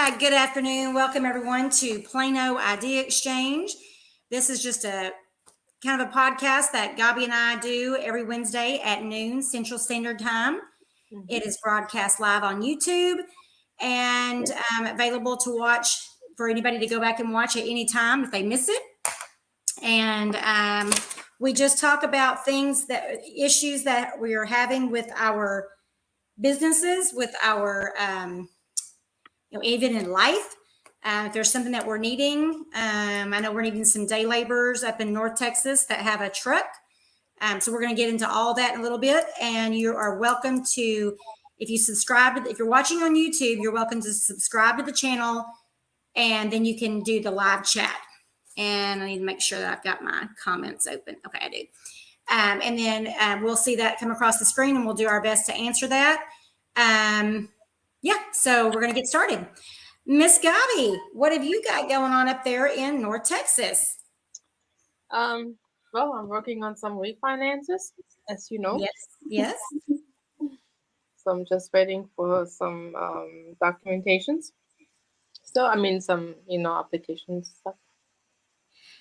Hi, good afternoon. Welcome everyone to Plano Idea Exchange. This is just a kind of a podcast that Gabi and I do every Wednesday at noon Central Standard Time. It is broadcast live on YouTube and available to watch for anybody to go back and watch at any time if they miss it. And we just talk about issues that we are having with our businesses, with our even in life. If there's something that we're needing, I know we're needing some day laborers up in North Texas that have a truck. So we're going to get into all that in a little bit. And you are welcome to, if you're watching on YouTube, you're welcome to subscribe to the channel, and then you can do the live chat. And I need to make sure that I've got my comments open. Okay, I do. And then we'll see that come across the screen, and we'll do our best to answer that. So we're going to get started. Miss Gabi, what have you got going on up there in North Texas? Well, I'm working on some refinances, as you know. Yes. So I'm just waiting for some documentations. So, some, application stuff.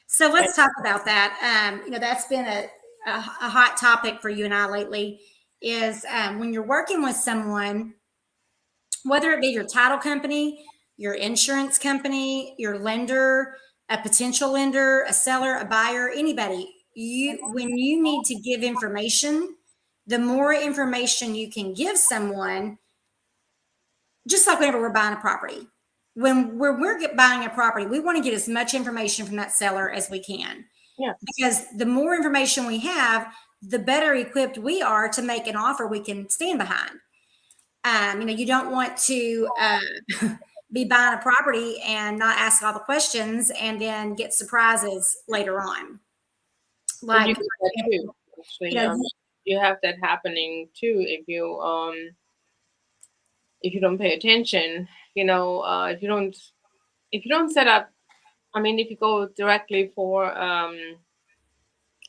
So let's talk about that. That's been a hot topic for you and I lately is when you're working with someone, whether it be your title company, your insurance company, your lender, a potential lender, a seller, a buyer, anybody, when you need to give information, the more information you can give someone, just like whenever we're buying a property, when we're buying a property, we want to get as much information from that seller as we can. Yeah. Because the more information we have, the better equipped we are to make an offer we can stand behind. You don't want to be buying a property and not ask all the questions and then get surprises later on. Like, you, too, actually, you have that happening too if you don't pay attention. If you don't set up. If you go directly for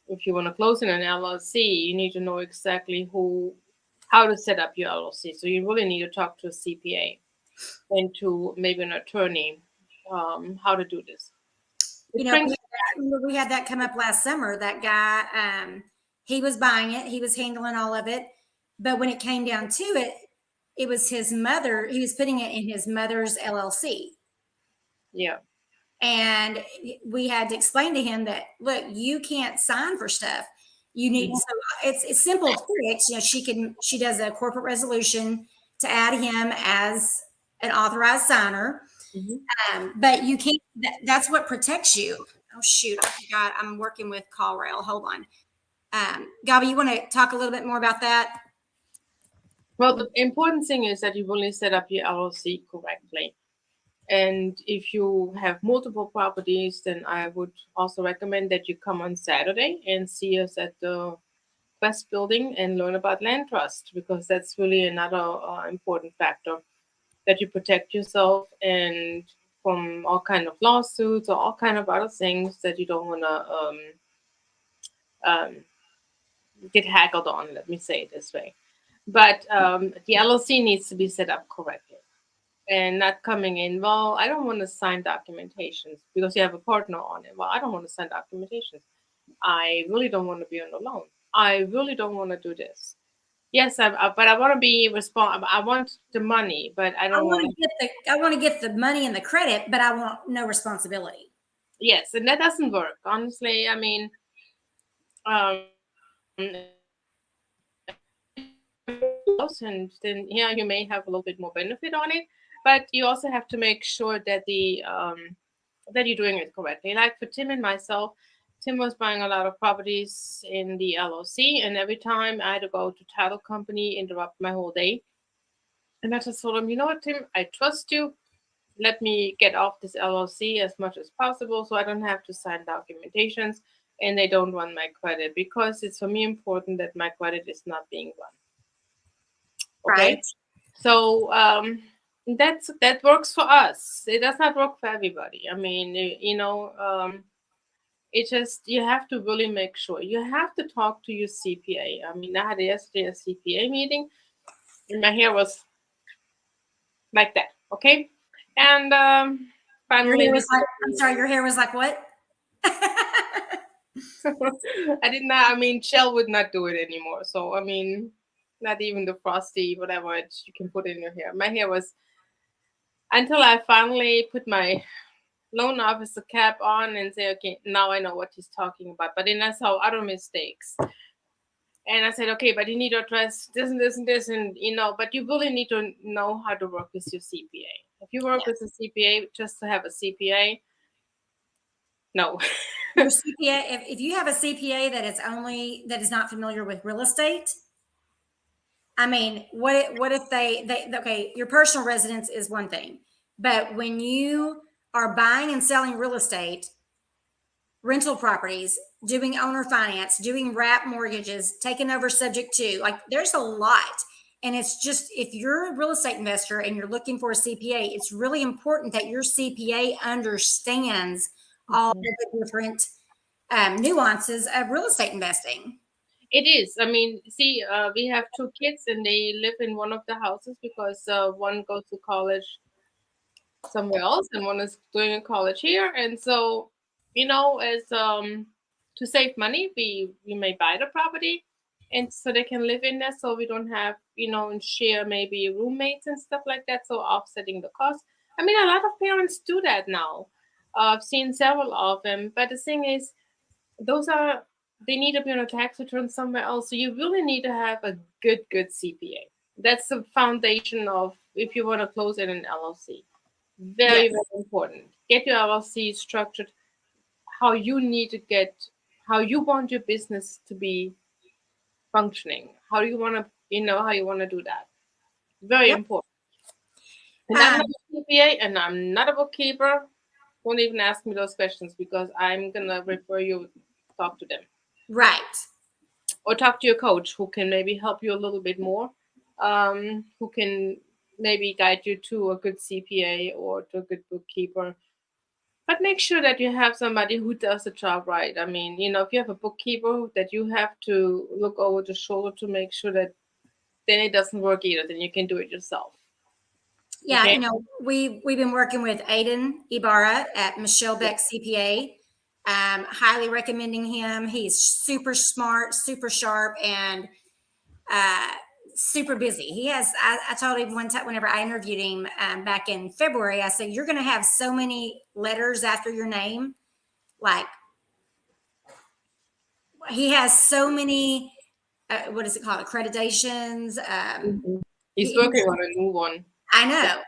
if you want to close in an LLC, you need to know exactly how to set up your LLC. So you really need to talk to a CPA and to maybe an attorney how to do this. We had that come up last summer. That guy, he was buying it. He was handling all of it. But when it came down to it, it was his mother. He was putting it in his mother's LLC. Yeah. And we had to explain to him that, look, you can't sign for stuff. You need, so it's simple tricks. She does a corporate resolution to add him as an authorized signer. But you can't, that's what protects you. Oh shoot, I forgot I'm working with CallRail. Hold on. Gabi, you want to talk a little bit more about that? Well, the important thing is that you only set up your LLC correctly. And if you have multiple properties, then I would also recommend that you come on Saturday and see us at the West Building and learn about land trust, because that's really another important factor, that you protect yourself and from all kind of lawsuits or all kind of other things that you don't want to get haggled on. Let me say it this way. But the LLC needs to be set up correctly. And not coming in, well, I don't want to sign documentations because you have a partner on it. Well, I don't want to sign documentations. I really don't want to be on the loan. I really don't want to do this. Yes, but I want to be responsible. I want the money, but I don't want to get the money and the credit, but I want no responsibility. Yes, and that doesn't work. Honestly, and then you may have a little bit more benefit on it, but you also have to make sure that that you're doing it correctly. Like for Tim and myself, Tim was buying a lot of properties in the LLC, and every time I had to go to title company, interrupt my whole day. And I just told him, you know what, Tim, I trust you. Let me get off this LLC as much as possible so I don't have to sign documentations and they don't run my credit, because it's for me important that my credit is not being run. Okay. Right. So that works for us. It does not work for everybody. It just, you have to really make sure. You have to talk to your CPA. I had yesterday a CPA meeting and my hair was like that. Okay. And Your finally, hair we was like, I'm sorry, your hair was like what? I did not. I mean, Shell would not do it anymore. So I mean, not even the frosty whatever you can put in your hair. My hair was until I finally put my loan officer cap on and say, okay, now I know what he's talking about. But then I saw other mistakes. And I said, okay, but you need to address this and this and this, and but you really need to know how to work with your CPA. If you work Yeah. with a CPA just to have a CPA, no. Your CPA, if you have a CPA that is not familiar with real estate, I mean, what if they okay, your personal residence is one thing, but when you are buying and selling real estate, rental properties, doing owner finance, doing wrap mortgages, taking over subject to, like there's a lot. And it's just if you're a real estate investor and you're looking for a CPA, it's really important that your CPA understands all Mhm. the different nuances of real estate investing. It is. I mean, see, we have two kids and they live in one of the houses because one goes to college somewhere else and one is doing a college here. And so, as to save money, we may buy the property and so they can live in there so we don't have, and share maybe roommates and stuff like that. So offsetting the cost. I mean, a lot of parents do that now. I've seen several of them. But the thing is, those are they need to be on a tax return somewhere else. So you really need to have a good CPA. That's the foundation of if you want to close in an LLC. Very, Yes. very important. Get your LLC structured how you need to get how you want your business to be functioning. How do you want to how you want to do that. Very Yep. important. And I'm not Um, a CPA and I'm not a bookkeeper. Don't even ask me those questions because I'm gonna refer you talk to them. right. Or talk to your coach who can maybe help you a little bit more, who can maybe guide you to a good CPA or to a good bookkeeper. But make sure that you have somebody who does the job right. I mean, if you have a bookkeeper that you have to look over the shoulder to make sure that then it doesn't work either, then you can do it yourself. Yeah, Okay? we've been working with Aiden Ibarra at Michelle Beck CPA. Highly recommending him. He's super smart, super sharp, and uh, super busy. He has. I told him one time whenever I interviewed him back in February, I said you're going to have so many letters after your name. Like he has so many. What is it called? Accreditations. Mhm. He's He, working on a new one. I know.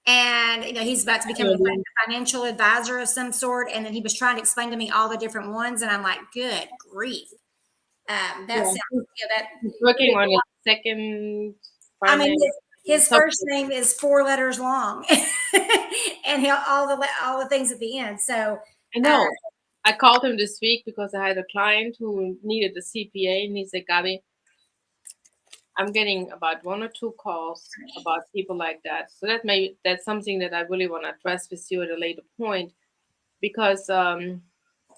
And he's about to become a Actually, financial advisor of some sort. And then he was trying to explain to me all the different ones, and I'm like, good grief. That yeah, sounds that. he's working on a second I mean, finance his first something. name is 4 letters long, and all the things at the end. So, I uh, know. I called him this week because I had a client who needed a CPA, and he said, "Gabi, I'm getting about one or two calls about people like that. So that's something that I really want to address with you at a later point because a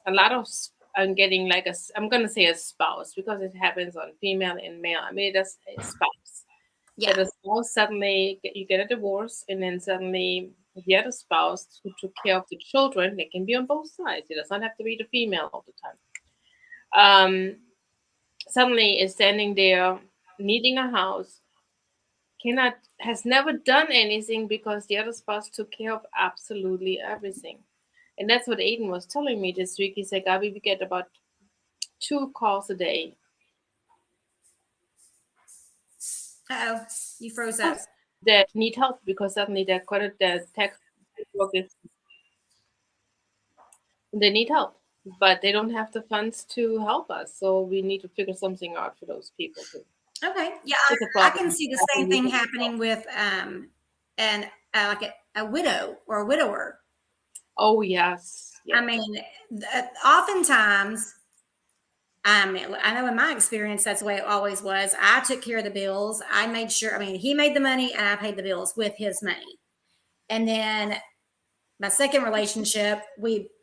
lot of I'm getting like I'm gonna say a spouse because it happens on female and male. I mean, that's a spouse yeah, that a spouse suddenly you get a divorce and then suddenly the other spouse who took care of the children. They can be on both sides. It does not have to be the female all the time. Suddenly is standing there needing a house, cannot has never done anything because the other spouse took care of absolutely everything. And that's what Aiden was telling me this week. He said, Gabi, we get about 2 calls a day oh, you froze up. that need help because suddenly their tax work is they need help, but they don't have the funds to help us. So we need to figure something out for those people too. Okay, yeah, It's a I can problem. see the same thing happening with and like a widow or a widower. Oh yes, I yes. mean, oftentimes, I know in my experience, that's the way it always was. I took care of the bills. I made sure, I mean, he made the money and I paid the bills with his money. And then my second relationship,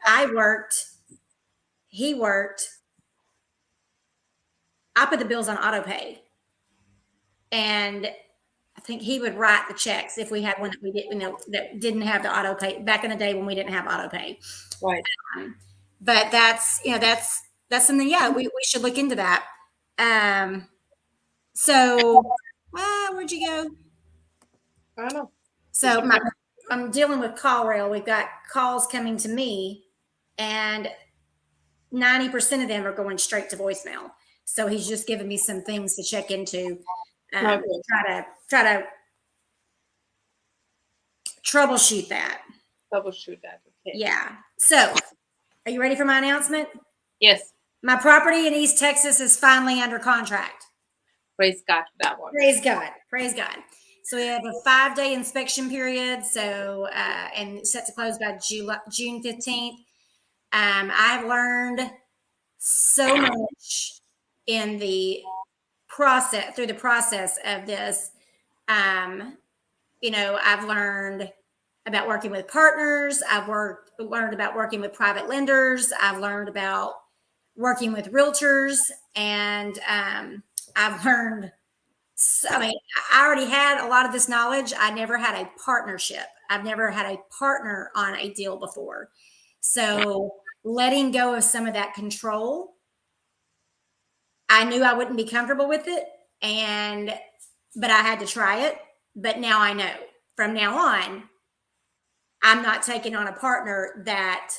I worked, he worked, I put the bills on auto pay. And think he would write the checks if we had one that we didn't, that didn't have the auto pay back in the day when we didn't have auto pay. Right. But that's, that's something, yeah, we should look into that. So, where'd you go? I don't know. So I'm dealing with call rail. We've got calls coming to me, and 90% of them are going straight to voicemail. So he's just giving me some things to check into, try to troubleshoot that. Troubleshoot that. Okay. Yeah. So, are you ready for my announcement? Yes. My property in East Texas is finally under contract. Praise God for that one. Praise God. Praise God. So we have a 5-day inspection period. So, and set to close by June 15th. I've learned so much in the through the process of this. I've learned about working with partners. I've learned about working with private lenders. I've learned about working with realtors, and I've learned. I already had a lot of this knowledge. I never had a partnership. I've never had a partner on a deal before. So letting go of some of that control, I knew I wouldn't be comfortable with it, but I had to try it. But now I know from now on, I'm not taking on a partner that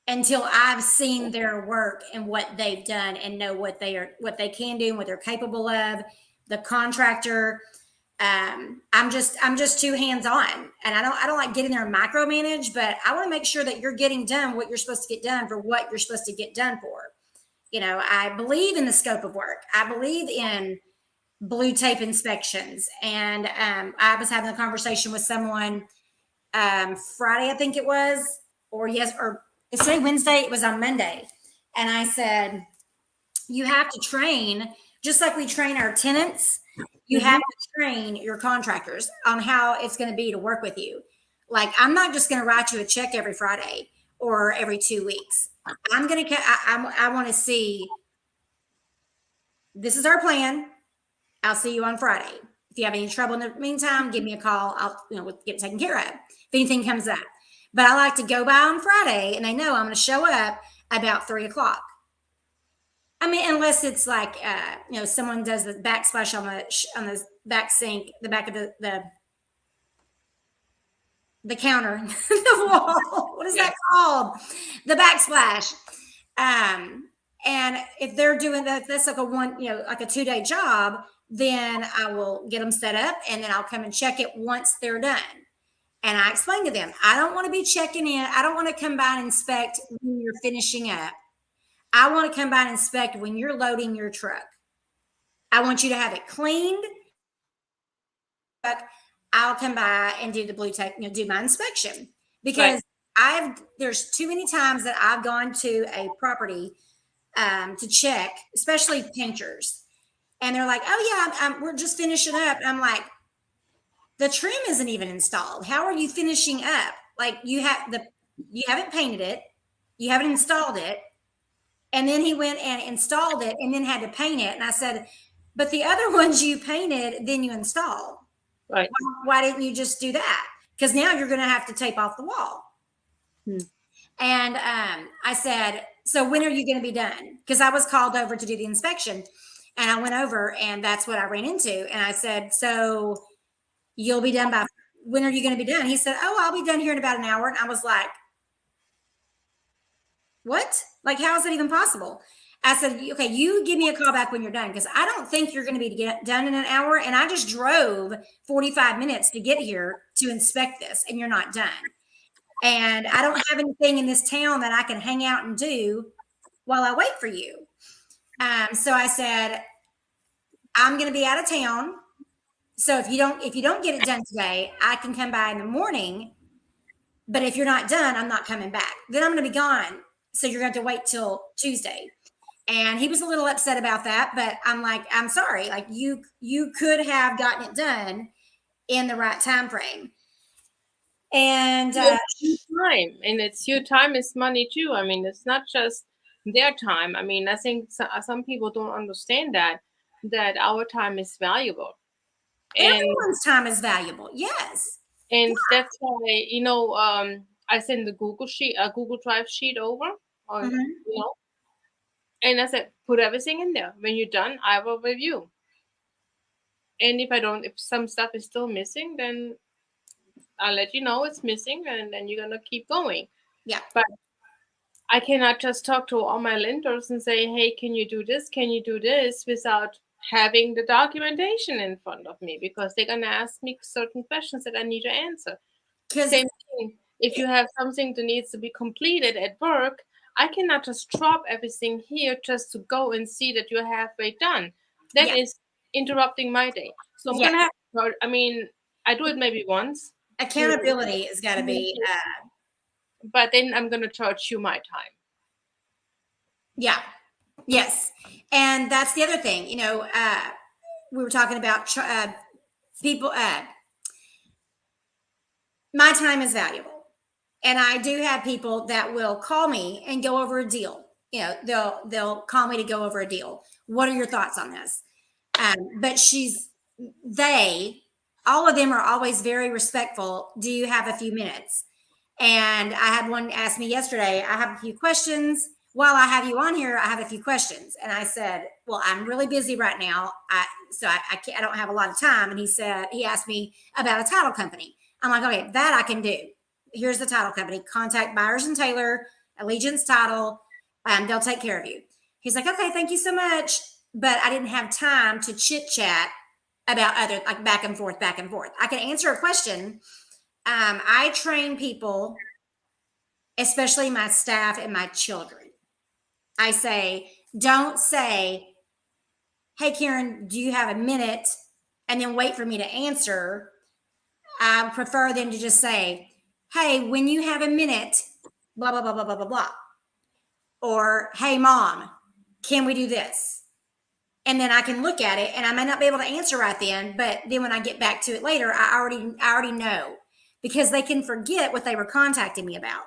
until I've seen their work and what they've done and know what they can do and what they're capable of. The contractor, I'm just too hands-on, and I don't like getting there and micromanage, but I want to make sure that you're getting done what you're supposed to get done for what you're supposed to get done for. I believe in the scope of work. I believe in blue tape inspections. And I was having a conversation with someone Friday, I think it was, or it's today Wednesday. It was on Monday. And I said, you have to train, just like we train our tenants, you have to train your contractors on how it's going to be to work with you. Like, I'm not just going to write you a check every Friday or every 2 weeks. I want to see, this is our plan. I'll see you on Friday. If you have any trouble in the meantime, give me a call. I'll get it taken care of if anything comes up. But I like to go by on Friday, and they know I'm going to show up about 3:00. Unless it's like someone does the backsplash on the back sink, the back of the counter, the wall. What is that called? The backsplash. And if they're doing that, that's like like a 2-day job. Then I will get them set up, and then I'll come and check it once they're done. And I explain to them, I don't want to be checking in. I don't want to come by and inspect when you're finishing up. I want to come by and inspect when you're loading your truck. I want you to have it cleaned. I'll come by and do the blue tape, do my inspection, because there's too many times that I've gone to a property to check, especially painters. And they're like, oh yeah, we're just finishing up. I'm like, the trim isn't even installed. How are you finishing up? Like, you haven't painted it. You haven't installed it. And then he went and installed it and then had to paint it. And I said, but the other ones you painted, then you installed. Right. Why didn't you just do that? Because now you're going to have to tape off the wall. And I said, so when are you going to be done? Because I was called over to do the inspection. And I went over, and that's what I ran into. And I said, so you'll be done by, when are you going to be done? He said, oh, I'll be done here in about an hour. And I was like, what? Like, how is that even possible? I said, okay, you give me a call back when you're done, because I don't think you're going to be done in an hour. And I just drove 45 minutes to get here to inspect this, and you're not done. And I don't have anything in this town that I can hang out and do while I wait for you. So I said, I'm going to be out of town. So if you don't get it done today, I can come by in the morning. But if you're not done, I'm not coming back. Then I'm going to be gone. So you're going to have to wait till Tuesday. And he was a little upset about that, but I'm like, I'm sorry. Like, you could have gotten it done in the right time frame. And time, and it's your time is money too. It's not just their time. I think some people don't understand that our time is valuable. And Everyone's time is valuable. Yes. that's why, I send the Google Drive sheet over on, Mhm. and I said, put everything in there. When you're done, I will review. And if some stuff is still missing, then I'll let you know it's missing, and then you're gonna keep going. Yeah. But I cannot just talk to all my lenders and say, hey, can you do this? Can you do this? Without having the documentation in front of me, because they're gonna ask me certain questions that I need to answer. Because Same thing. If you have something that needs to be completed at work, I cannot just drop everything here just to go and see that you're halfway done. That yeah, is interrupting my day. So I'm yeah. gonna have to, I do it maybe once, Accountability has got to be. but then I'm gonna charge you my time. Yeah. Yes. And that's the other thing. We were talking about people. My time is valuable, and I do have people that will call me and go over a deal. They'll call me to go over a deal. What are your thoughts on this? But they all of them are always very respectful. Do you have a few minutes? And I had one ask me yesterday, I have a few questions. While I have you on here, I have a few questions. And I said, well, I'm really busy right now. I can't, I don't have a lot of time. And he asked me about a title company. I'm like, okay, that I can do. Here's the title company. Contact Byers and Taylor, Allegiance Title. They'll take care of you. He's like, okay, thank you so much. But I didn't have time to chit chat about other, like back and forth, back and forth. I can answer a question. I train people, especially my staff and my children. I say, don't say, hey, Karen, do you have a minute? And then wait for me to answer. I prefer them to just say, hey, when you have a minute, blah, blah, blah, blah, blah, blah, blah. Or, hey, mom, can we do this? And then I can look at it and I may not be able to answer right then, but then when I get back to it later, I already know, because they can forget what they were contacting me about.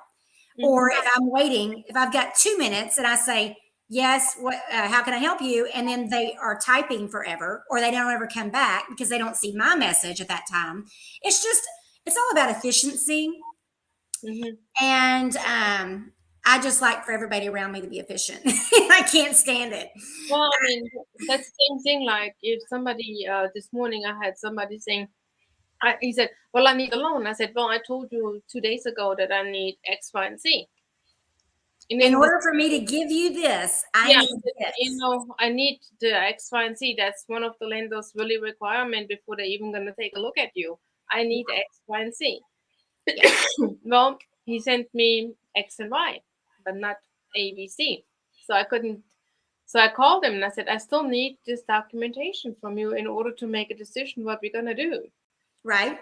Or if I'm waiting, if I've got 2 minutes and I say, yes, how can I help you? And then they are typing forever, or they don't ever come back because they don't see my message at that time. It's all about efficiency. Mm-hmm. And I just like for everybody around me to be efficient. I can't stand it. Well, that's the same thing. Like if somebody, this morning I had somebody saying, he said, well, I need a loan. I said, well, I told you 2 days ago that I need X, Y, and Z. And In then order for me to give you this, I yeah, need this. I need the X, Y, and Z. That's one of the lenders' really requirement before they're even going to take a look at you. I need X, Y, and Z. Yeah. Well, he sent me X and Y, but not A, B, C. So I couldn't. So I called him and I said, I still need this documentation from you in order to make a decision what we're gonna do. Right.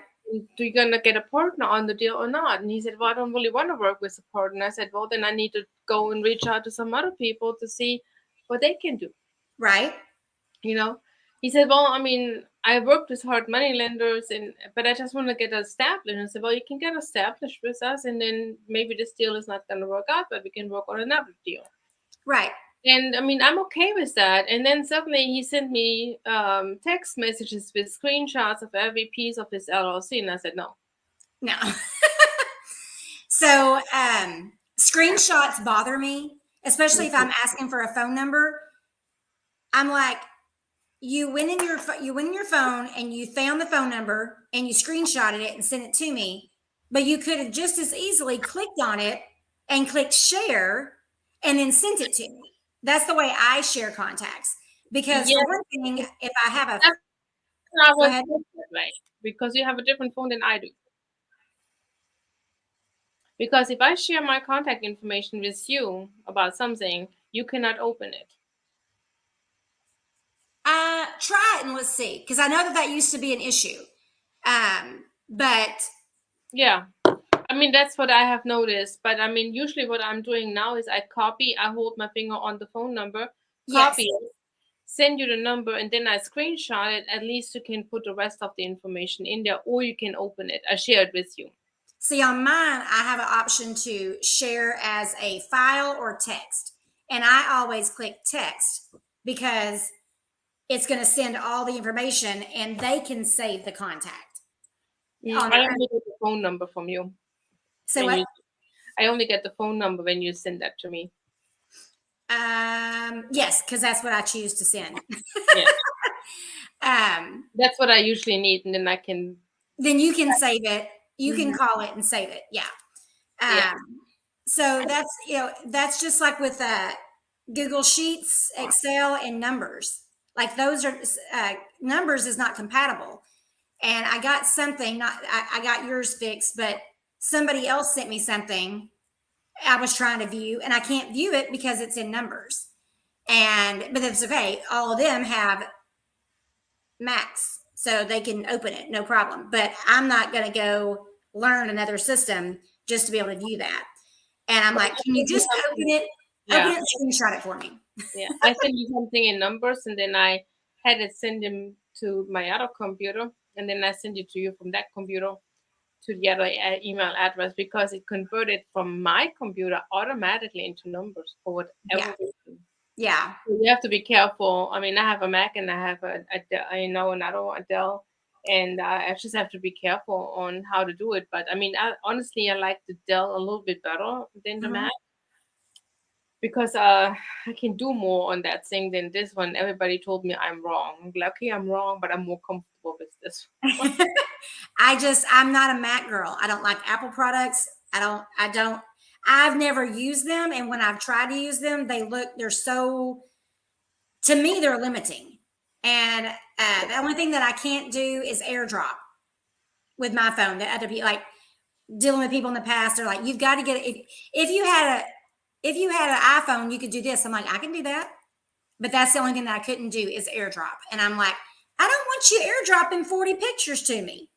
Do you gonna get a partner on the deal or not? And he said, well, I don't really want to work with a partner. And I said, well, then I need to go and reach out to some other people to see what they can do. Right. You know, he said, well, I worked with hard money lenders, but I just want to get established. And I said, well, you can get established with us, and then maybe this deal is not going to work out, but we can work on another deal. Right. And I'm okay with that. And then suddenly he sent me text messages with screenshots of every piece of his LLC, and I said, no. No. So screenshots bother me, especially if I'm asking for a phone number. I'm like, you went in your phone and you found the phone number and you screenshotted it and sent it to me, but you could have just as easily clicked on it and clicked share and then sent it to me. That's the way I share contacts. Because Yeah, for one thing, if I have a that's not go what ahead. right, because you have a different phone than I do. Because if I share my contact information with you about something, you cannot open it. Try it and let's see, because I know that used to be an issue. But Yeah. That's what I have noticed. But usually what I'm doing now is I hold my finger on the phone number, yes, copy it, send you the number, and then I screenshot it. At least you can put the rest of the information in there, or you can open it. I share it with you. see, on mine, I have an option to share as a file or text. And I always click text because it's going to send all the information and they can save the contact on I their own. only get the phone number from you. So what? I only get the phone number when you send that to me. Yes, because that's what I choose to send. Yeah. That's what I usually need, and then I can. Then you can save it. You can call it and save it. Yeah. Yeah. So that's just like with Google Sheets, Excel, and numbers. Like those are numbers is not compatible. And I got something. Not I got yours fixed, but somebody else sent me something I was trying to view, and I can't view it because it's in numbers. But it's okay. All of them have Macs, so they can open it, no problem. But I'm not going to go learn another system just to be able to view that. And I'm like, can you just open it, screenshot it for me? Yeah, I send you something in numbers, and then I had it send them to my other computer, and then I send it to you from that computer to the other email address because it converted from my computer automatically into numbers for whatever reason. Yeah. So you have to be careful. I mean, I have a Mac and I have another one, a Dell, and I just have to be careful on how to do it. But I mean, honestly, I like the Dell a little bit better than the Mac because I can do more on that thing than this one. Everybody told me I'm wrong. I'm like, okay, I'm wrong, but I'm more comfortable with this. I'm not a Mac girl. I don't like Apple products. I've never used them. And when I've tried to use them, they're so, to me, they're limiting. And the only thing that I can't do is AirDrop with my phone. That other people, like dealing with people in the past, they're like, you've got to get it. If you had an iPhone, you could do this. I'm like, I can do that. But that's the only thing that I couldn't do is AirDrop. And I'm like, I don't want you AirDropping 40 pictures to me.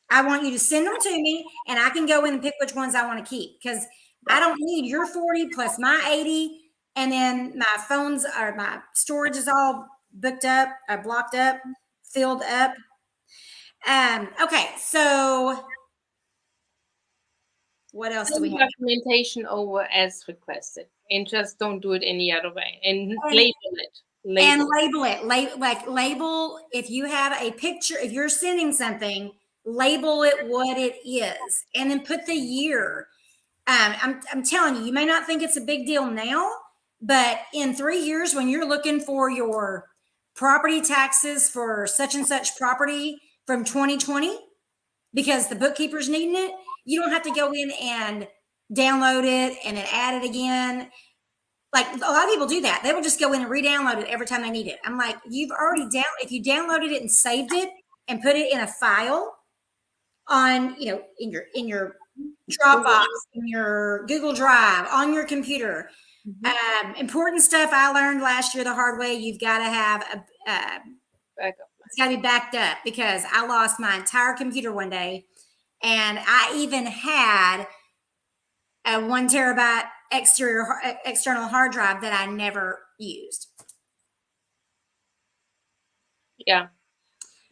I want you to send them to me and I can go in and pick which ones I want to keep because I don't need your 40 plus my 80. And then my storage is all booked up, blocked up, filled up. Okay, so what else do we have? Documentation over as requested, and just don't do it any other way. And label it. Label if you have a picture, if you're sending something, label it what it is, and then put the year. I'm telling you, you may not think it's a big deal now, but in 3 years, when you're looking for your property taxes for such and such property from 2020, because the bookkeeper's needing it, you don't have to go in and download it and then add it again. Like a lot of people do that. They will just go in and re-download it every time they need it. I'm like, if you downloaded it and saved it and put it in a file on, in your Dropbox, in your Google Drive, on your computer. Important stuff I learned last year the hard way. You've got to have backup. It's got to be backed up because I lost my entire computer one day, and I even had a 1 terabyte external hard drive that I never used. Yeah.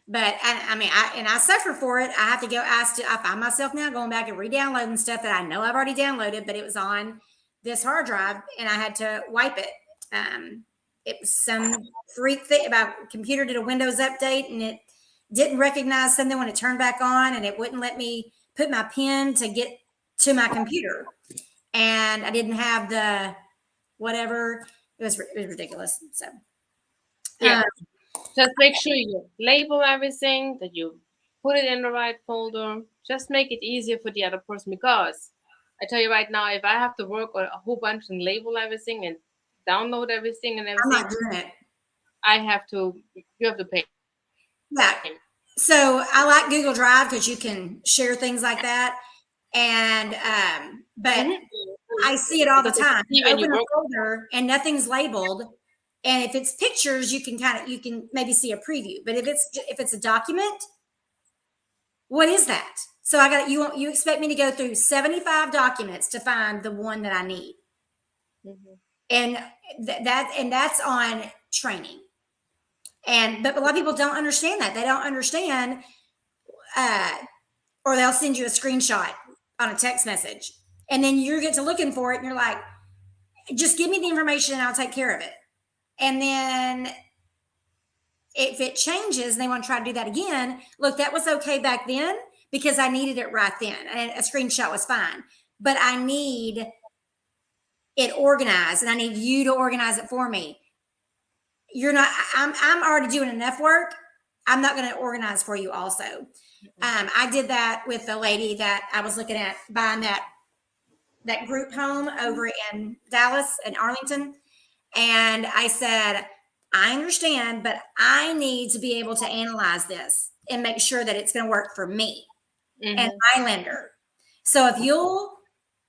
But I suffer for it. I have to go. I find myself now going back and re-downloading stuff that I know I've already downloaded, but it was on this hard drive, and I had to wipe it. It was some freak thing about computer did a Windows update, and it didn't recognize something when it turned back on, and it wouldn't let me put my PIN to get to my computer, and I didn't have the whatever. It was ridiculous. So yeah. Just make sure you label everything, that you put it in the right folder. Just make it easier for the other person, because I tell you right now, if I have to work on a whole bunch and label everything and download everything and everything, I'm not doing it. You have to pay. Yeah. So I like Google Drive because you can share things like that. And but I see it all the time. You open a folder and nothing's labeled. And if it's pictures, you can maybe see a preview. But if it's a document, what is that? So you expect me to go through 75 documents to find the one that I need. And that's on training. But a lot of people don't understand that. They don't understand, or they'll send you a screenshot on a text message, and then you get to looking for it, and you're like, just give me the information and I'll take care of it. And then if it changes and they want to try to do that again, look, that was okay back then because I needed it right then. And a screenshot was fine. But I need it organized and I need you to organize it for me. You're not, I'm already doing enough work. I'm not going to organize for you also. I did that with the lady that I was looking at buying that group home over in Dallas and Arlington. And I said, I understand, but I need to be able to analyze this and make sure that it's going to work for me and my lender. So if you'll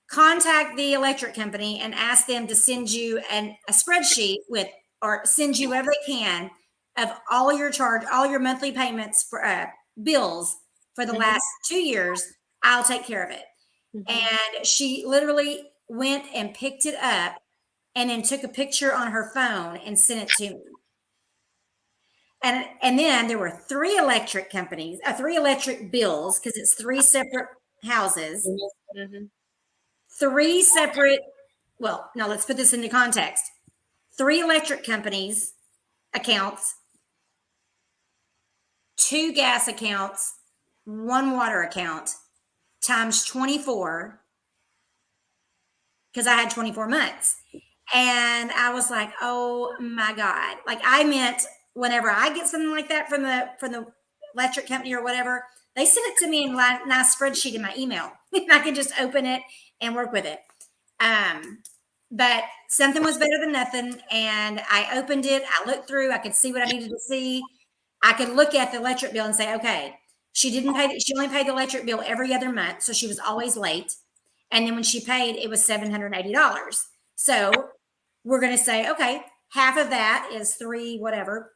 contact the electric company and ask them to send you a spreadsheet with, or send you whatever they can of all your monthly payments for bills for the last 2 years, I'll take care of it. And she literally went and picked it up and then took a picture on her phone and sent it to me. And then there were 3 electric companies, 3 electric bills, because it's 3 separate houses, 3 separate, well, now let's put this into context. 3 electric companies accounts, 2 gas accounts, 1 water account, times 24, because I had 24 months. And I was like, oh my God. Like, I meant whenever I get something like that from the electric company or whatever, they send it to me in a nice spreadsheet in my email. And I can just open it and work with it. But something was better than nothing. And I opened it. I looked through. I could see what I needed to see. I could look at the electric bill and say, okay, she only paid the electric bill every other month. So she was always late. And then when she paid, it was $780. So we're going to say, okay, half of that is 3, whatever.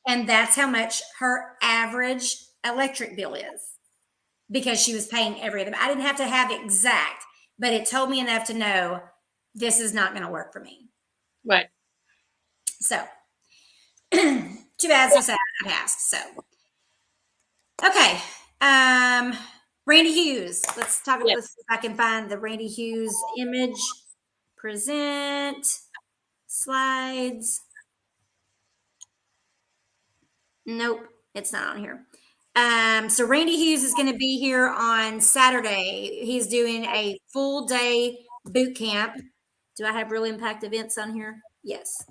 And that's how much her average electric bill is, because she was paying every other. I didn't have to have it exact, but it told me enough to know this is not going to work for me. Right. So too bad, so sad I passed. So, okay. Randy Hughes. Let's talk about this. If I can find the Randy Hughes image. Present slides. Nope, it's not on here. So Randy Hughes is going to be here on Saturday. He's doing a full day boot camp. Do I have Real Impact Events on here? Yes.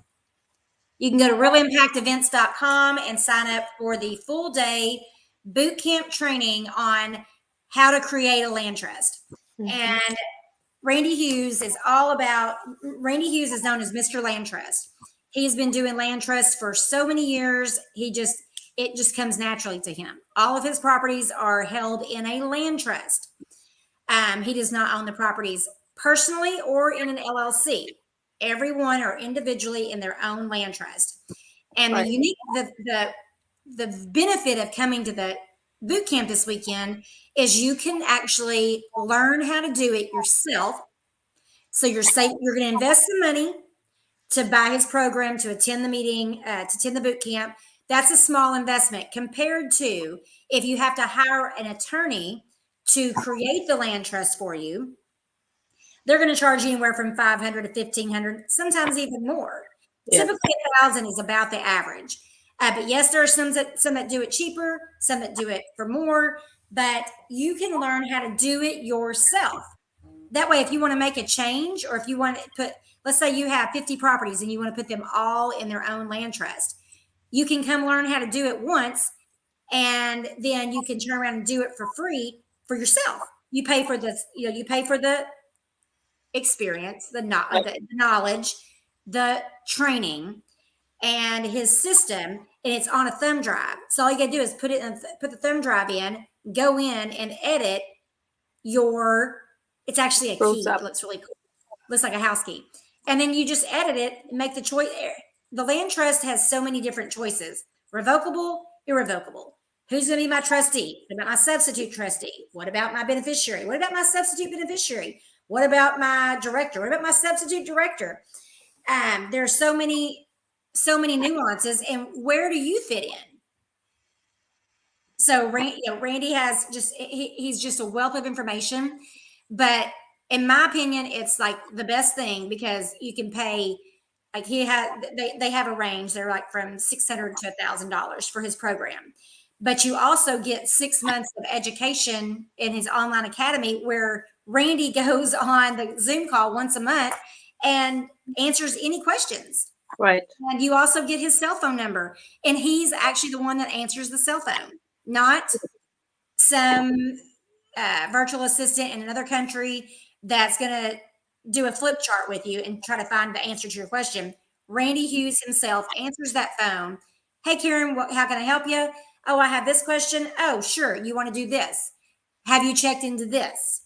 You can go to realimpactevents.com and sign up for the full day boot camp training on how to create a land trust. And Randy Hughes is Randy Hughes is known as Mr. Land Trust. He's been doing land trusts for so many years. It just comes naturally to him. All of his properties are held in a land trust. He does not own the properties personally or in an LLC. Everyone are individually in their own land trust. And the benefit of coming to the boot camp this weekend is you can actually learn how to do it yourself. So you're going to invest some money to buy his program, to attend the meeting, to attend the boot camp. That's a small investment compared to if you have to hire an attorney to create the land trust for you. They're going to charge you anywhere from $500 to $1,500, sometimes even more. Yeah. Typically, $1,000 is about the average. But yes, there are some that do it cheaper, some that do it for more. But you can learn how to do it yourself. That way, if you want to make a change, or if you want to put, let's say you have 50 properties and you want to put them all in their own land trust, you can come learn how to do it once, and then you can turn around and do it for free for yourself. You pay for this, you pay for the experience, the knowledge, the training, and his system, and it's on a thumb drive. So all you gotta do is put the thumb drive in, go in and edit it's actually a key. It looks really cool. Looks like a house key. And then you just edit it, make the choice. The land trust has so many different choices: revocable, irrevocable. Who's going to be my trustee? What about my substitute trustee? What about my beneficiary? What about my substitute beneficiary? What about my director? What about my substitute director? There are so many nuances, and where do you fit in? So Randy has he's just a wealth of information. But in my opinion, it's like the best thing, because you can pay Like they have a range. They're like from $600 to $1,000 for his program. But you also get 6 months of education in his online academy where Randy goes on the Zoom call once a month and answers any questions. Right. And you also get his cell phone number. And he's actually the one that answers the cell phone, not some virtual assistant in another country that's going to do a flip chart with you and try to find the answer to your question. Randy Hughes himself answers that phone. Hey, Karen, how can I help you? Oh, I have this question. Oh, sure. You want to do this? Have you checked into this?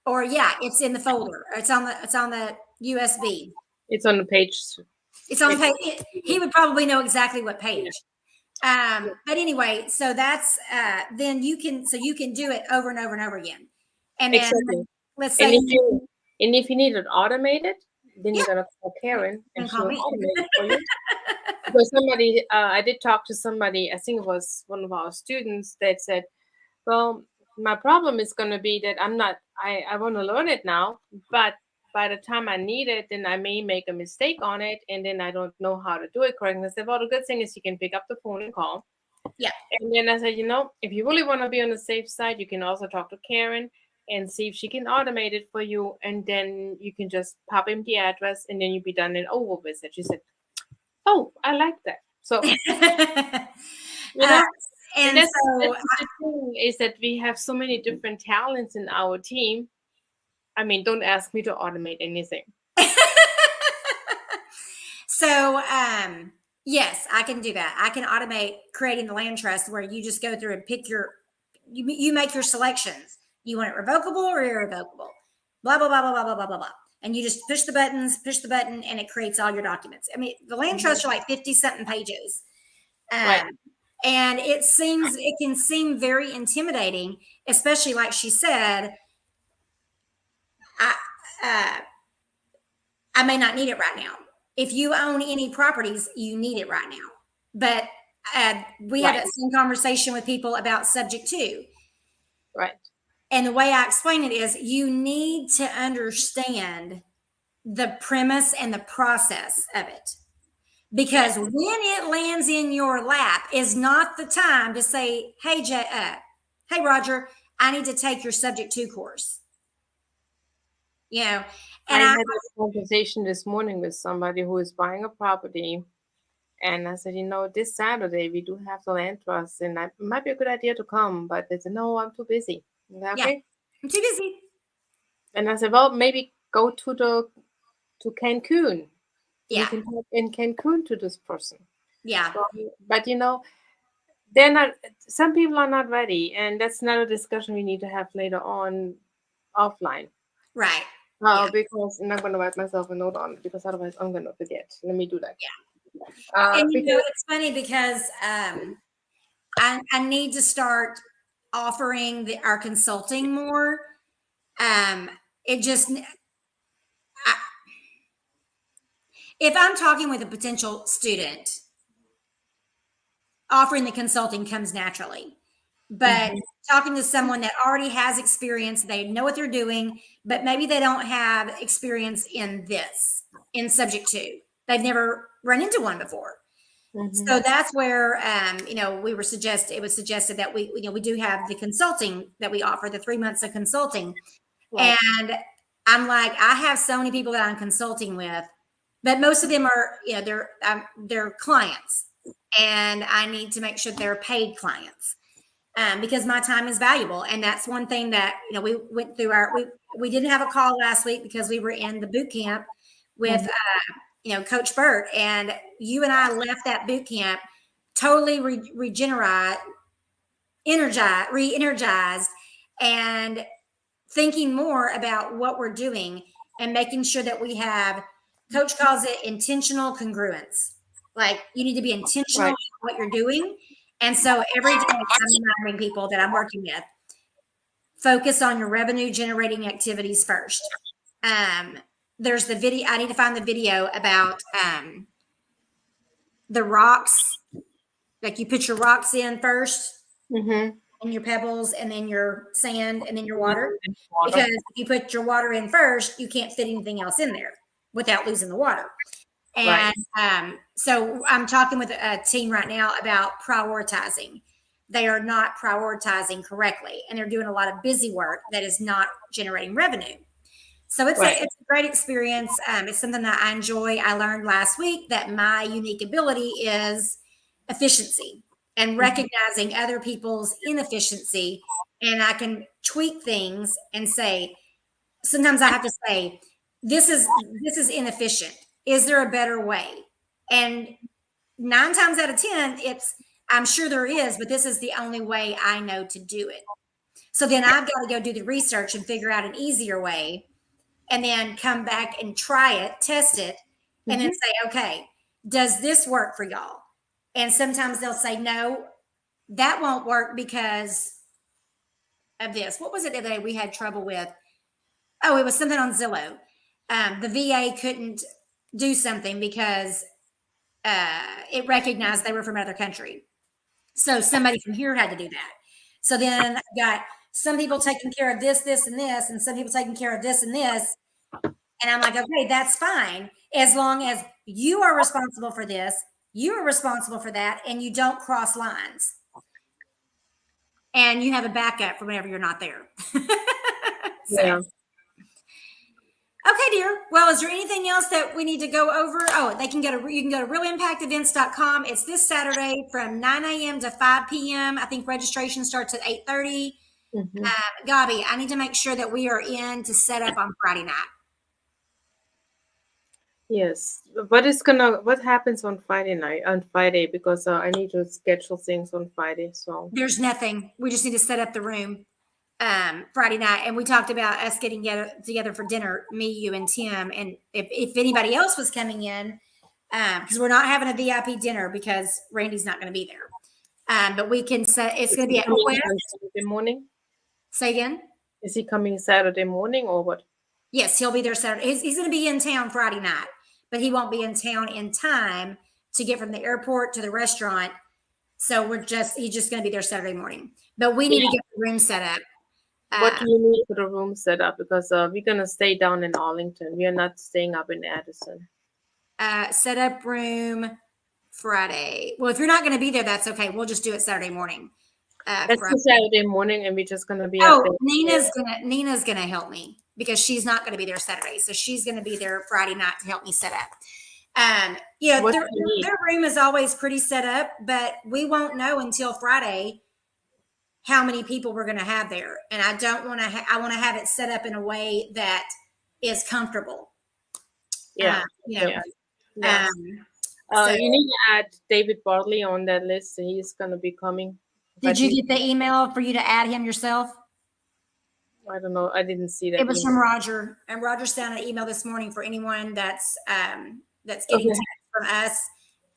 Or yeah, it's in the folder. Or it's on the USB. It's on the page. It's on page. He would probably know exactly what page. But anyway, so that's then you can do it over and over and over again. And then Exactly. let's say and if you need it automated, then you're gonna call Karen and she'll call me. automate it for you. Because somebody, I did talk to somebody, I think it was one of our students that said, well, my problem is going to be that I want to learn it now, but by the time I need it, then I may make a mistake on it, and then I don't know how to do it correctly. I said, well, the good thing is you can pick up the phone and call. Yeah. And then I said, if you really want to be on the safe side, you can also talk to Karen and see if she can automate it for you, and then you can just pop in the address, and then you'll be done and over with it. She said, oh, I like that. So, and that's the thing is that we have so many different talents in our team. I mean, don't ask me to automate anything. So, yes, I can do that. I can automate creating the land trust where you just go through and pick you make your selections. You want it revocable or irrevocable? Blah, blah, blah, blah, blah, blah, blah, blah, blah. And you just push the button, and it creates all your documents. I mean, the land trusts are like 50-something pages. Right. And it can seem very intimidating, especially like she said, I may not need it right now. If you own any properties, you need it right now. But we had that same conversation with people about subject to. Right. And the way I explain it is you need to understand the premise and the process of it. Because when it lands in your lap is not the time to say, hey, Roger, I need to take your subject to course. And I had a conversation this morning with somebody who is buying a property. And I said, this Saturday we do have the land trust, and it might be a good idea to come. But they said, no, I'm too busy. Said, okay. Yeah, I'm too busy. And I said, well, maybe go to Cancun. Yeah. You can talk in Cancun to this person. Yeah. So, but they're not. Some people are not ready, and that's another discussion we need to have later on, offline. Right. Because I'm not going to write myself a note on it, because otherwise I'm going to forget. Let me do that. Yeah. And it's funny because I need to start offering our consulting more. If I'm talking with a potential student, offering the consulting comes naturally. But talking to someone that already has experience, they know what they're doing, but maybe they don't have experience in subject to. They've never run into one before. So that's where it was suggested that we do have the consulting that we offer, the 3 months of consulting. Right. And I'm like, I have so many people that I'm consulting with, but most of them are, they're clients, and I need to make sure they're paid clients. Because my time is valuable. And that's one thing that, we went through we didn't have a call last week because we were in the boot camp with, Coach Burt, and you and I left that boot camp totally re-energized and thinking more about what we're doing and making sure that we have, Coach calls it intentional congruence. Like, you need to be intentional in what you're doing. And so every day I'm reminding people that I'm working with, focus on your revenue generating activities first. There's the video. I need to find the video about the rocks. Like, you put your rocks in first, and your pebbles, and then your sand, and then your water. Because if you put your water in first, you can't fit anything else in there. without losing the water. Right. And so I'm talking with a team right now about prioritizing. They are not prioritizing correctly, and they're doing a lot of busy work that is not generating revenue. So Right. it's a great experience. It's something that I enjoy. I learned last week that my unique ability is efficiency and recognizing other people's inefficiency, and I can tweak things and say, sometimes I have to say, this is inefficient. Is there a better way? And 9 times out of 10, I'm sure there is, but this is the only way I know to do it. So then I've got to go do the research and figure out an easier way, and then come back and try it, test it, and then say, okay, does this work for y'all? And sometimes they'll say, no, that won't work because of this. What was it that we had trouble with? Oh, it was something on Zillow. The VA couldn't do something because it recognized they were from another country. So somebody from here had to do that. So then I got some people taking care of this, this, and this, and some people taking care of this and this. And I'm like, okay, that's fine. As long as you are responsible for this, you are responsible for that, and you don't cross lines. And you have a backup for whenever you're not there. Yeah. Okay, dear. Well, is there anything else that we need to go over? Oh, you can go to realimpactevents.com. It's this Saturday from 9 a.m. to 5 p.m. I think registration starts at 8:30. Gabi, I need to make sure that we are in to set up on Friday night. Yes. What happens on Friday, because I need to schedule things on Friday. So There's nothing. We just need to set up the room Friday night. And we talked about us getting together for dinner, me, you, and Tim. And if anybody else was coming in, because we're not having a VIP dinner because Randy's not going to be there. But we can set, it's going to be at Quest. Saturday morning. Say again? Is he coming Saturday morning or what? Yes, he'll be there Saturday. He's going to be in town Friday night, but he won't be in town in time to get from the airport to the restaurant. So he's just going to be there Saturday morning. But we need to get the room set up. What do you need for the room set up? Because we're going to stay down in Arlington. We are not staying up in Addison. Set up room Friday. Well, if you're not going to be there, that's okay. We'll just do it Saturday morning. That's Saturday morning, and we're just going to be. Nina's gonna help me because she's not going to be there Saturday, so she's going to be there Friday night to help me set up. Their room is always pretty set up, but we won't know until Friday how many people we're going to have there, and I don't want to. I want to have it set up in a way that is comfortable. Yeah. So, you need to add David Bartley on that list. He's going to be coming. Did you get the email for you to add him yourself? I don't know. I didn't see that. It was from Roger, and Roger sent an email this morning for anyone that's getting text from us.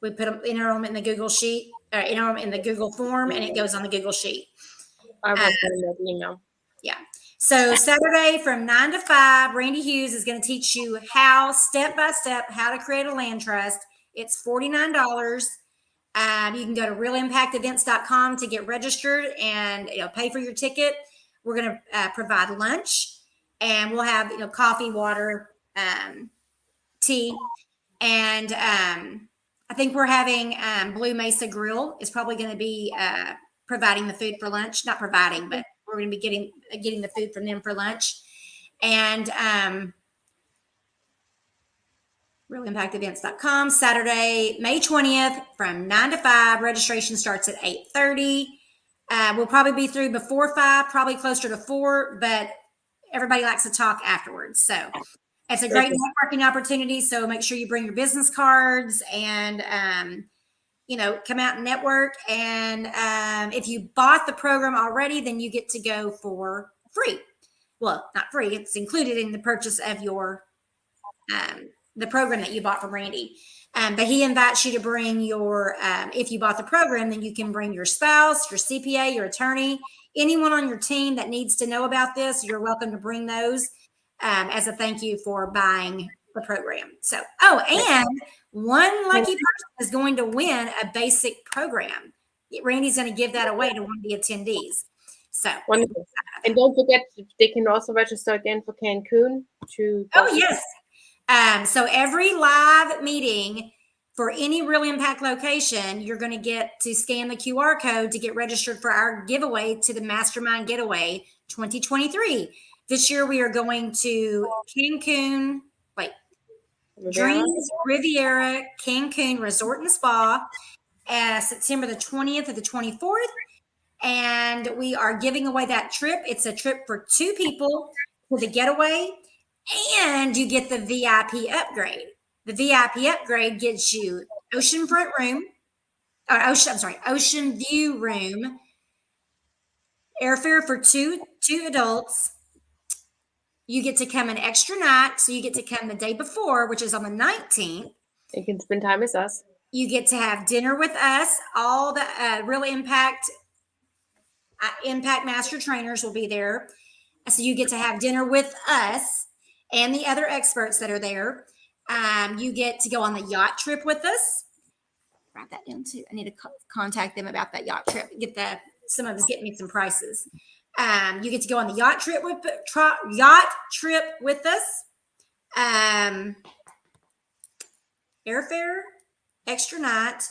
We enter them in the Google sheet, enter them in the Google form, and it goes on the Google sheet. I will send that email. Yeah. So Saturday from 9 to 5, Randy Hughes is going to teach you step by step, how to create a land trust. It's $49. You can go to realimpactevents.com to get registered and pay for your ticket. We're going to provide lunch, and we'll have coffee, water, tea, and I think we're having Blue Mesa Grill is probably going to be providing the food for lunch. Not providing, but we're going to be getting the food from them for lunch. And realimpactevents.com, Saturday, May 20th from 9 to 5. Registration starts at 8:30. We'll probably be through before 5, probably closer to 4, but everybody likes to talk afterwards. So it's a great networking opportunity. So make sure you bring your business cards and, come out and network. And if you bought the program already, then you get to go for free. Well, not free. It's included in the purchase of your the program that you bought from Randy. But he invites you to bring your, if you bought the program, then you can bring your spouse, your CPA, your attorney, anyone on your team that needs to know about this. You're welcome to bring those as a thank you for buying the program. So, and one lucky person is going to win a basic program. Randy's going to give that away to one of the attendees. So wonderful. And don't forget, they can also register again for Cancun. Oh, yes. So every live meeting for any Real Impact location, you're going to get to scan the QR code to get registered for our giveaway to the Mastermind Getaway 2023. This year we are going to Cancun, wait, Dreams Riviera Cancun Resort and Spa, September the 20th to the 24th. And we are giving away that trip. It's a trip for 2 people for the getaway, and you get the VIP upgrade. The VIP upgrade gets you oceanfront room, or ocean view room, airfare for two adults. You get to come an extra night, so you get to come the day before, which is on the 19th. You can spend time with us. You get to have dinner with us. All the Real Impact Master Trainers will be there. So you get to have dinner with us and the other experts that are there. You get to go on the yacht trip with us. Write that down too. I need to contact them about that yacht trip. Some of us get me some prices. You get to go on the yacht trip with us. Airfare, extra night,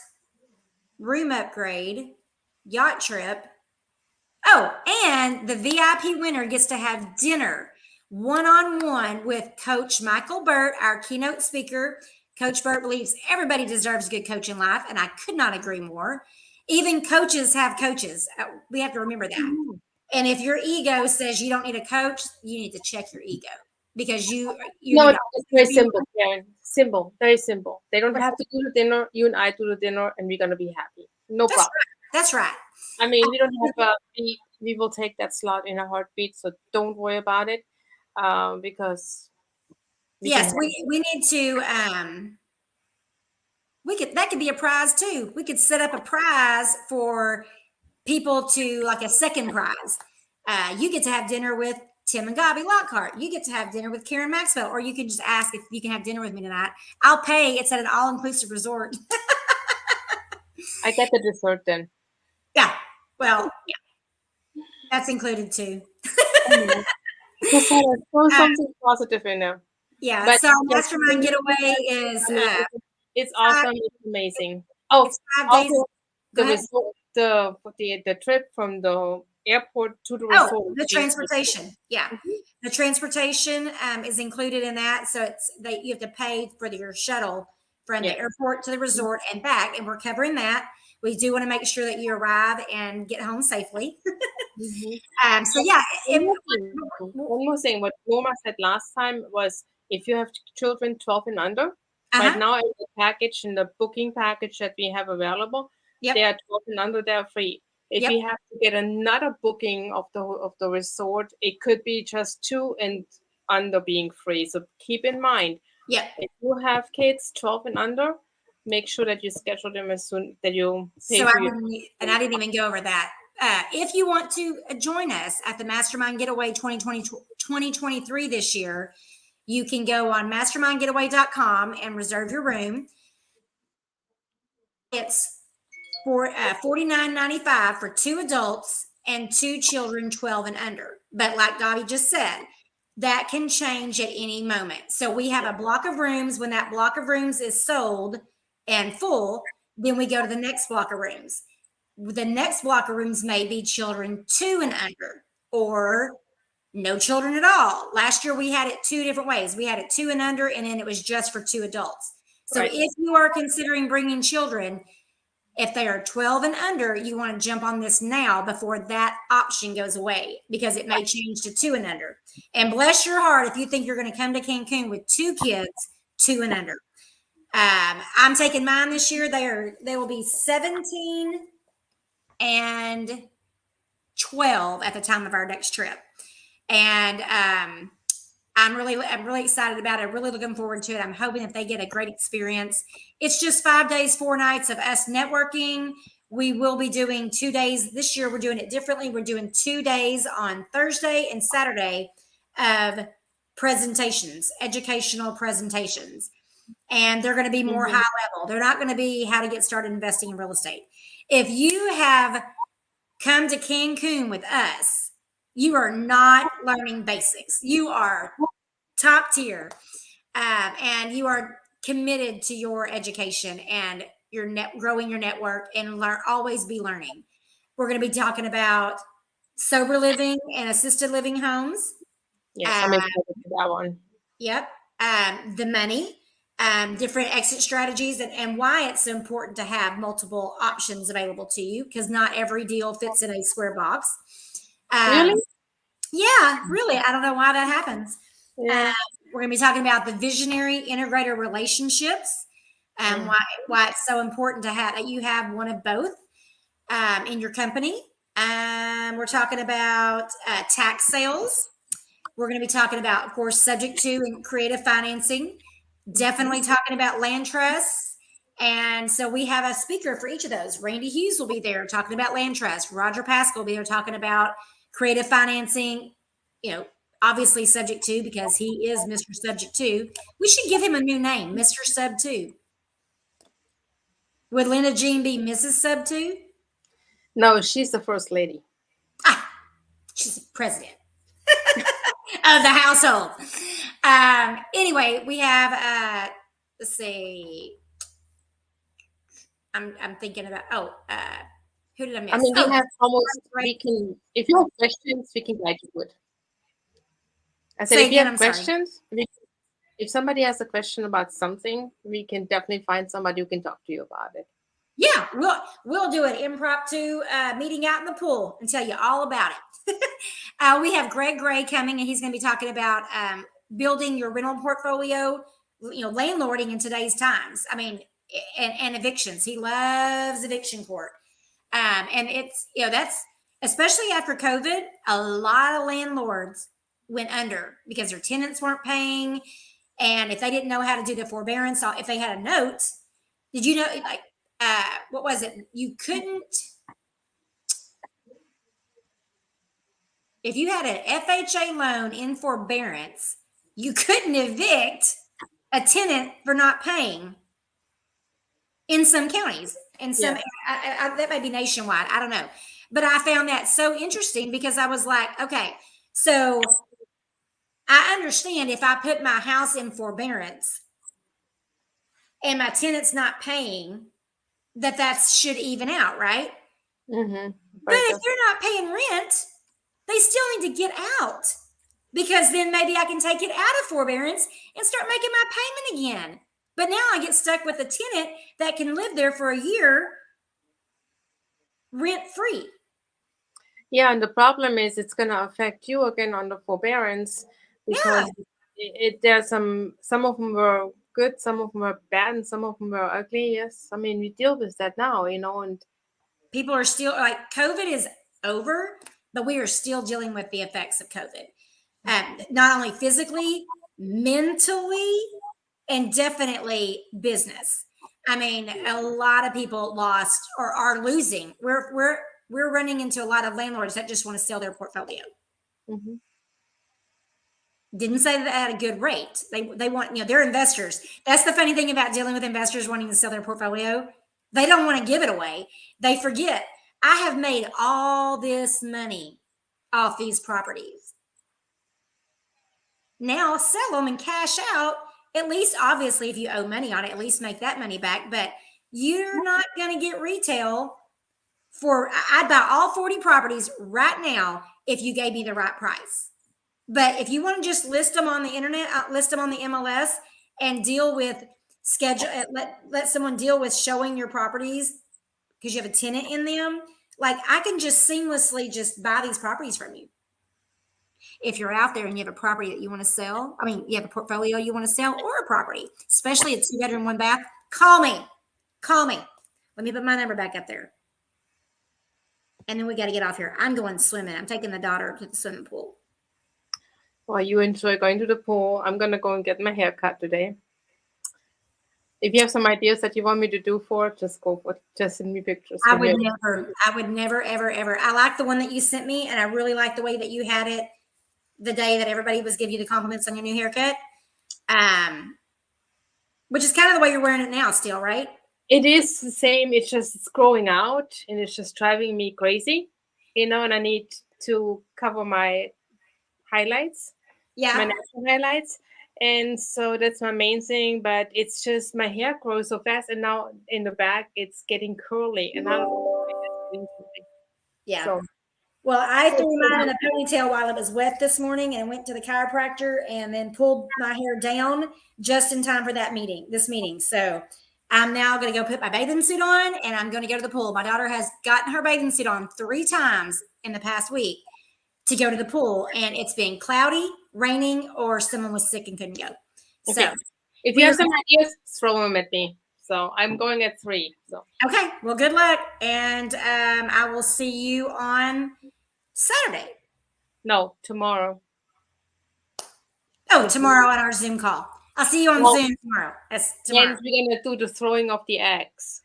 room upgrade, yacht trip. Oh, and the VIP winner gets to have dinner one-on-one with Coach Michael Burt, our keynote speaker. Coach Burt believes everybody deserves a good coach in life, and I could not agree more. Even coaches have coaches. We have to remember that. And if your ego says you don't need a coach, you need to check your ego, because you no, it's very simple, Karen. Simple, very simple. They don't have to do the dinner. You and I do the dinner, and we're gonna be happy. No problem. That's right. I mean, we don't have we will take that slot in a heartbeat, so don't worry about it, because yes, we need to. That could be a prize too. We could set up a prize for people to, like a second prize. You get to have dinner with Tim and Gabi Lockhart. You get to have dinner with Karen Maxwell, or you can just ask if you can have dinner with me tonight. I'll pay. It's at an all-inclusive resort. I get the dessert then. Yeah. Well, yeah. That's included too. Because throw something positive in there. Yeah. But so Mastermind Getaway is it's awesome. It's amazing. Oh, it's 5 days. Also, the trip from the airport to the resort. The transportation. Yeah. The transportation is included in that. So you have to pay for your shuttle from the airport to the resort and back, and we're covering that. We do want to make sure that you arrive and get home safely. So yeah. One more thing. What Norma said last time was, if you have children 12 and under, right now in the package, in the booking package that we have available, they are 12 and under, they're free. If we have to get another booking of the resort, it could be just 2 and under being free. So keep in mind, if you have kids 12 and under, make sure that you schedule them as soon that you pay for I didn't even go over that. If you want to join us at the Mastermind Getaway 2023 this year, you can go on mastermindgetaway.com and reserve your room. It's for $49.95 for 2 adults and 2 children 12 and under. But like Gabi just said, that can change at any moment. So we have a block of rooms. When that block of rooms is sold and full, then we go to the next block of rooms. The next block of rooms may be children 2 and under, or no children at all. Last year we had it 2 different ways. We had it 2 and under, and then it was just for 2 adults. So if you are considering bringing children, if they are 12 and under, you want to jump on this now before that option goes away, because it may change to 2 and under. And bless your heart if you think you're going to come to Cancun with 2 kids, 2 and under. I'm taking mine this year. They will be 17 and 12 at the time of our next trip. And I'm really excited about it. I'm really looking forward to it. I'm hoping that they get a great experience. It's just 5 days, 4 nights of us networking. We will be doing 2 days. This year, we're doing it differently. We're doing 2 days on Thursday and Saturday of presentations, educational presentations. And they're going to be more high level. They're not going to be how to get started investing in real estate. If you have come to Cancun with us, you are not learning basics. You are top tier. and you are committed to your education and your growing your network and always be learning. We're going to be talking about sober living and assisted living homes. Yes, I'm excited for that one. Yep. The money, different exit strategies, and why it's so important to have multiple options available to you because not every deal fits in a square box. Really? Yeah, really. I don't know why that happens. Yeah. We're going to be talking about the visionary integrator relationships and why it's so important to have that you have one of both in your company. We're talking about tax sales. We're going to be talking about, of course, subject to and creative financing. Definitely talking about land trusts. And so we have a speaker for each of those. Randy Hughes will be there talking about land trust. Roger Pascal will be there talking about creative financing, obviously subject to because he is Mr. Subject to. We should give him a new name, Mr. Sub 2. Would Linda Jean be Mrs. Sub 2? No, she's the first lady. She's the president of the household. Anyway, we have let's see. I'm thinking about who did I miss? I mean, we have almost we can if you have questions, we can guide you with. I said if you have questions, if somebody has a question about something, we can definitely find somebody who can talk to you about it. Yeah, we'll do an impromptu meeting out in the pool and tell you all about it. We have Greg Gray coming, and he's going to be talking about building your rental portfolio, landlording in today's times. I mean, and evictions. He loves eviction court, and it's that's especially after COVID. A lot of landlords went under because their tenants weren't paying, and if they didn't know how to do the forbearance, if they had a note, did you know like? What was it? You couldn't, if you had an FHA loan in forbearance, you couldn't evict a tenant for not paying in some counties. In some, that may be nationwide. I don't know. But I found that so interesting because I was like, okay, so I understand if I put my house in forbearance and my tenant's not paying, that should even out, right? Mm-hmm. But if they're not paying rent, they still need to get out because then maybe I can take it out of forbearance and start making my payment again. But now I get stuck with a tenant that can live there for a year rent free. Yeah, and the problem is it's going to affect you again on the forbearance because there's some of them were good, some of them were bad, and some of them were ugly. Yes, I mean we deal with that now, and people are still like COVID is over, but we are still dealing with the effects of COVID, not only physically, mentally, and definitely business. I mean, a lot of people lost or are losing. We're running into a lot of landlords that just want to sell their portfolio. Mm-hmm. Didn't say that at a good rate. They want, they're investors. That's the funny thing about dealing with investors wanting to sell their portfolio. They don't want to give it away. They forget, I have made all this money off these properties. Now sell them and cash out. At least, obviously, if you owe money on it, at least make that money back. But you're not going to get retail for, I'd buy all 40 properties right now if you gave me the right price. But if you want to just list them on the internet, list them on the MLS and deal with schedule, let someone deal with showing your properties because you have a tenant in them. Like I can just seamlessly just buy these properties from you. If you're out there and you have a property that you want to sell, you have a portfolio you want to sell or a property, especially a 2-bedroom, 1-bath, call me. Let me put my number back up there. And then we got to get off here. I'm going swimming. I'm taking the daughter to the swimming pool. Well, you enjoy going to the pool. I'm going to go and get my hair cut today. If you have some ideas that you want me to do for it, just go for it. Just send me pictures. I would never, ever. I like the one that you sent me, and I really like the way that you had it the day that everybody was giving you the compliments on your new haircut. Which is kind of the way you're wearing it now still, right? It is the same. It's growing out, and it's just driving me crazy, and I need to cover my highlights. Yeah. My natural highlights. And so that's my main thing. But it's just my hair grows so fast, and now in the back it's getting curly, and I don't know if it's doing something. Yeah. So Well, I threw mine in a ponytail while it was wet this morning and went to the chiropractor and then pulled my hair down just in time for this meeting. So I'm now going to go put my bathing suit on and I'm going to go to the pool. My daughter has gotten her bathing suit on 3 times in the past week to go to the pool, and it's been cloudy, raining, or someone was sick and couldn't go. So okay. If you have some ideas, throw them at me. So I'm going at 3. So okay, well, good luck, and I will see you on Saturday. no, tomorrow. Oh, tomorrow on our Zoom call. I'll see you on Well, Zoom tomorrow. That's tomorrow. and we're gonna do the throwing of the eggs.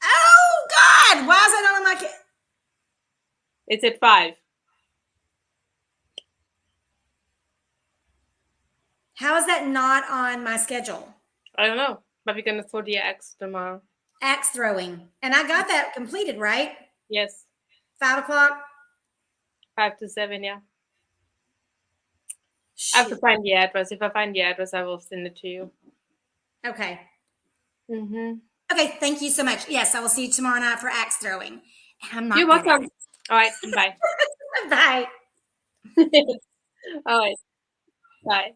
Oh God! Why is that not on my? It's at 5. How is that not on my schedule? I don't know, but we're gonna throw the eggs tomorrow. Axe throwing, and I got that completed, right? Yes, 5 o'clock. 5 to 7. Yeah. I have to Shoot. find the address. If I find the address, I will send it to you. Okay. Mm-hmm. Okay. Thank you so much. Yes, I will see you tomorrow night for axe throwing. I'm not. You're good at welcome. it. All right. Bye. Bye. All right. Bye.